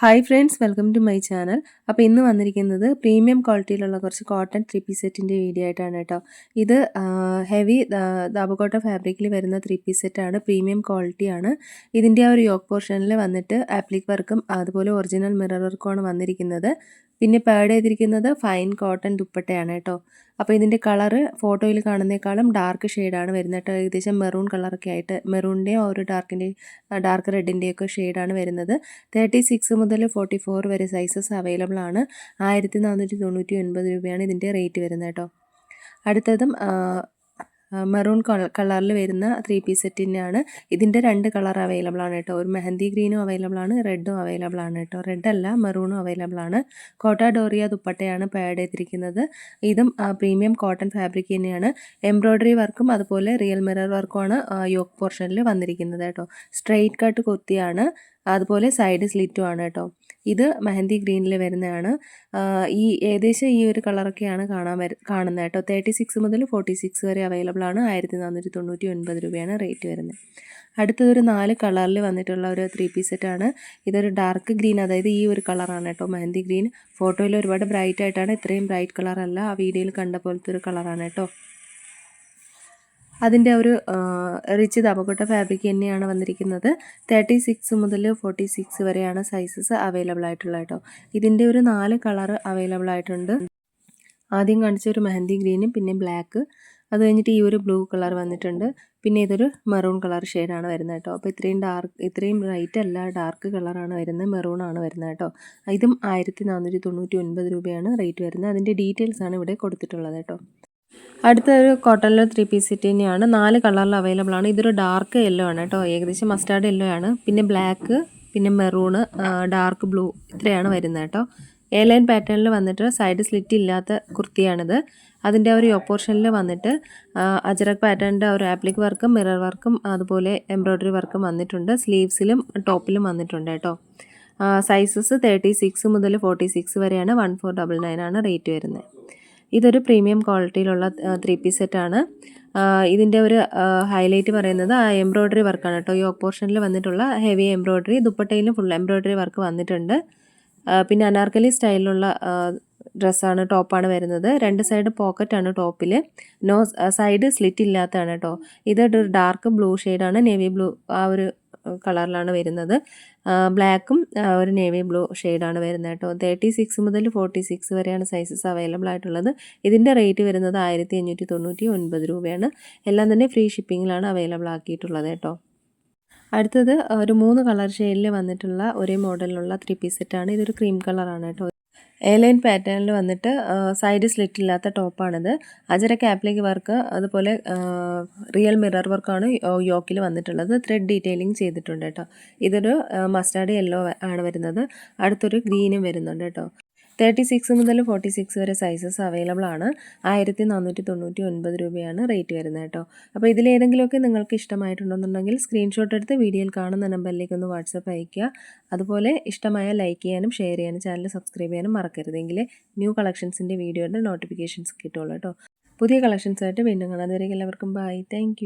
Hi friends, welcome to my channel. അപ്പോൾ ഇന്ന് വന്നിരിക്കുന്നത് പ്രീമിയം ക്വാളിറ്റിയിലുള്ള കുറച്ച് കോട്ടൺ 3 പീസ് സെറ്റിൻ്റെ വീഡിയോ ആയിട്ടാണ് കേട്ടോ. ഇത് ഹെവി ദാബക്കോട്ട ഫാബ്രിക്കിൽ വരുന്ന 3 പീസ് സെറ്റാണ്. പ്രീമിയം ക്വാളിറ്റിയാണ്. ഇതിൻ്റെ ആ ഒരു യോക്ക് പോർഷനിൽ വന്നിട്ട് ആപ്ലിക് വർക്കും അതുപോലെ ഒറിജിനൽ മിറർ വർക്കുമാണ് വന്നിരിക്കുന്നത്. പിന്നെ പാഡ് ചെയ്തിരിക്കുന്നത് ഫൈൻ കോട്ടൺ ദുപ്പട്ടയാണ് കേട്ടോ. അപ്പോൾ ഇതിൻ്റെ കളറ് ഫോട്ടോയിൽ കാണുന്നേക്കാളും ഡാർക്ക് ഷെയ്ഡാണ് വരുന്നത് കേട്ടോ. ഏകദേശം മെറൂൺ കളറൊക്കെ ആയിട്ട്, മെറൂണിൻ്റെയും ഒരു ഡാർക്ക് റെഡിൻ്റെയൊക്കെ ഷെയ്ഡാണ് വരുന്നത്. 36 മുതൽ 44 വരെ സൈസസ് അവൈലബിൾ ആണ്. 1499 രൂപയാണ് ഇതിൻ്റെ റേറ്റ് വരുന്നത് കേട്ടോ. അടുത്തതും മെറൂൺ കളറിൽ വരുന്ന 3 പീസ് സെറ്റിനാണ്. ഇതിൻ്റെ 2 കളർ അവൈലബിൾ ആണ് കേട്ടോ. ഒരു മെഹന്തി ഗ്രീനും അവൈലബിൾ ആണ്, റെഡും അവൈലബിൾ ആണ് കേട്ടോ. റെഡ് അല്ല, മെറൂണും അവൈലബിൾ ആണ്. കോട്ട ഡോറിയ ദുപ്പട്ടയാണ് പാഡ് ചെയ്തിരിക്കുന്നത്. ഇതും പ്രീമിയം കോട്ടൺ ഫാബ്രിക് തന്നെയാണ്. എംബ്രോയ്ഡറി വർക്കും അതുപോലെ റിയൽ മിറർ വർക്കുമാണ് യോക്ക് പോർഷനിൽ വന്നിരിക്കുന്നത് കേട്ടോ. സ്ട്രെയിറ്റ് കട്ട് കൊത്തിയാണ്, അതുപോലെ സൈഡ് സ്ലിറ്റും ആണ് കേട്ടോ. ഇത് മെഹന്തി ഗ്രീനിൽ വരുന്നതാണ്. ഏകദേശം ഈ ഒരു കളറൊക്കെയാണ് കാണുന്നത് കേട്ടോ. 36 മുതൽ 46 വരെ അവൈലബിൾ ആണ്. 1499 രൂപയാണ് റേറ്റ് വരുന്നത്. അടുത്തതൊരു 4 കളറിൽ വന്നിട്ടുള്ള ഒരു 3 പീസ് സെറ്റാണ്. ഇതൊരു ഡാർക്ക് ഗ്രീൻ, അതായത് ഈ ഒരു കളറാണ് കേട്ടോ, മെഹന്തി ഗ്രീൻ. ഫോട്ടോയിൽ ഒരുപാട് ബ്രൈറ്റ് ആയിട്ടാണ്, ഇത്രയും ബ്രൈറ്റ് കളറല്ല. ആ വീഡിയോയിൽ കണ്ട പോലത്തെ ഒരു കളറാണ് കേട്ടോ. അതിൻ്റെ ഒരു റിച്ച് ദാബക്കോട്ട ഫാബ്രിക് തന്നെയാണ് വന്നിരിക്കുന്നത്. 36 മുതൽ 46 വരെയാണ് സൈസസ് അവൈലബിൾ ആയിട്ടുള്ളത് കേട്ടോ. ഇതിൻ്റെ ഒരു 4 കളർ അവൈലബിൾ ആയിട്ടുണ്ട്. ആദ്യം കാണിച്ച ഒരു മെഹന്തി ഗ്രീനും പിന്നെ ബ്ലാക്ക്, അത് കഴിഞ്ഞിട്ട് ഈ ഒരു ബ്ലൂ കളർ വന്നിട്ടുണ്ട്. പിന്നെ ഇതൊരു മെറൂൺ കളർ ഷെയ്ഡാണ് വരുന്നത് കേട്ടോ. അപ്പോൾ ഇത്രയും ബ്രൈറ്റ് അല്ല, ഡാർക്ക് കളറാണ് വരുന്നത്, മെറൂൺ ആണ് വരുന്നത് കേട്ടോ. ഇതും 1499 രൂപയാണ് റേറ്റ് വരുന്നത്. അതിൻ്റെ ഡീറ്റെയിൽസ് ആണ് ഇവിടെ കൊടുത്തിട്ടുള്ളത് കേട്ടോ. അടുത്തൊരു കോട്ടണിൽ 3 പീസ് സെറ്റ് തന്നെയാണ്. 4 കളറിൽ അവൈലബിൾ ആണ്. ഇതൊരു ഡാർക്ക് യെല്ലോ ആണ് കേട്ടോ, ഏകദേശം മസ്റ്റാർഡ് യെല്ലോ ആണ്. പിന്നെ ബ്ലാക്ക്, പിന്നെ മെറൂണ്, ഡാർക്ക് ബ്ലൂ, ഇത്രയാണ് വരുന്നത് കേട്ടോ. എ ലൈൻ പാറ്റേണിൽ വന്നിട്ട് സൈഡ് സ്ലിറ്റ് ഇല്ലാത്ത കുർത്തിയാണിത്. അതിൻ്റെ ഒരു ഓപ്പോർഷനിൽ വന്നിട്ട് അജറക് പാറ്റേണിൻ്റെ ഒരു ആപ്ലിക് വർക്കും മിറർ വർക്കും അതുപോലെ എംബ്രോയ്ഡറി വർക്കും വന്നിട്ടുണ്ട്. സ്ലീവ്സിലും ടോപ്പിലും വന്നിട്ടുണ്ട് കേട്ടോ. സൈസസ് 36 മുതൽ 46 വരെയാണ്. 1499 ആണ് റേറ്റ് വരുന്നത്. ഇതൊരു പ്രീമിയം ക്വാളിറ്റിയിലുള്ള 3 പീസ് സെറ്റാണ്. ഇതിൻ്റെ ഒരു ഹൈലൈറ്റ് പറയുന്നത് എംബ്രോയ്ഡറി വർക്കാണ് കേട്ടോ. യോക്ക് പോർഷനിൽ വന്നിട്ടുള്ള ഹെവി എംബ്രോയ്ഡറി, ദുപ്പട്ടയിലും ഫുൾ എംബ്രോയ്ഡറി വർക്ക് വന്നിട്ടുണ്ട്. പിന്നെ അനാർക്കലി സ്റ്റൈലിലുള്ള ഡ്രസ്സാണ്, ടോപ്പാണ് വരുന്നത്. 2 സൈഡ് പോക്കറ്റാണ് ടോപ്പിൽ. സൈഡ് സ്ലിറ്റ് ഇല്ലാത്തതാണ് കേട്ടോ. ഇത് ഡാർക്ക് ബ്ലൂ ഷെയ്ഡാണ്, നേവി ബ്ലൂ ആ ഒരു കളറിലാണ് വരുന്നത്. ബ്ലാക്കും ഒരു നേവി ബ്ലൂ ഷെയ്ഡാണ് വരുന്നത് കേട്ടോ. 36 മുതൽ 46 വരെയാണ് സൈസസ് അവൈലബിൾ ആയിട്ടുള്ളത്. ഇതിൻ്റെ റേറ്റ് വരുന്നത് 1599 രൂപയാണ്. എല്ലാം തന്നെ ഫ്രീ ഷിപ്പിങ്ങിലാണ് അവൈലബിൾ ആക്കിയിട്ടുള്ളത് കേട്ടോ. അടുത്തത് ഒരു 3 കളർ ഷെയ്ഡിൽ വന്നിട്ടുള്ള ഒരേ മോഡലിലുള്ള 3 പീസ് സെറ്റാണ്. ഇതൊരു ക്രീം കളറാണ് കേട്ടോ. എ ലൈൻ പാറ്റേണിൽ വന്നിട്ട് സൈഡ് സ്ലിറ്റ് ഇല്ലാത്ത ടോപ്പാണിത്. അജരക്ക് ആപ്ലിക് വർക്ക് അതുപോലെ റിയൽ മിറർ വർക്കാണ് യോക്കിൽ വന്നിട്ടുള്ളത്. ത്രെഡ് ഡീറ്റെയിലിംഗ് ചെയ്തിട്ടുണ്ട് കേട്ടോ. ഇതൊരു മസ്റ്റാർഡ് യെല്ലോ ആണ് വരുന്നത്. അടുത്തൊരു ഗ്രീനും വരുന്നുണ്ട് കേട്ടോ. 36 മുതൽ 46 വരെ സൈസസ് അവൈലബിൾ ആണ്. 1499 രൂപയാണ് റേറ്റ് വരുന്നത് കേട്ടോ. അപ്പോൾ ഇതിലേതെങ്കിലുമൊക്കെ നിങ്ങൾക്ക് ഇഷ്ടമായിട്ടുണ്ടെന്നുണ്ടെങ്കിൽ സ്ക്രീൻഷോട്ട് എടുത്ത് വീഡിയോയിൽ കാണുന്ന നമ്പറിലേക്ക് ഒന്ന് വാട്സപ്പ് അയയ്ക്കുക. അതുപോലെ ഇഷ്ടമായ ലൈക്ക് ചെയ്യാനും ഷെയർ ചെയ്യാനും ചാനൽ സബ്സ്ക്രൈബ് ചെയ്യാനും മറക്കരുതെങ്കിൽ ന്യൂ കളക്ഷൻസിൻ്റെ വീഡിയോയുടെ നോട്ടിഫിക്കേഷൻസ് കിട്ടുള്ളൂ കേട്ടോ. പുതിയ കളക്ഷൻസായിട്ട് വീണ്ടും കാണാം. അതുവരെ എല്ലാവർക്കും ബൈ. താങ്ക്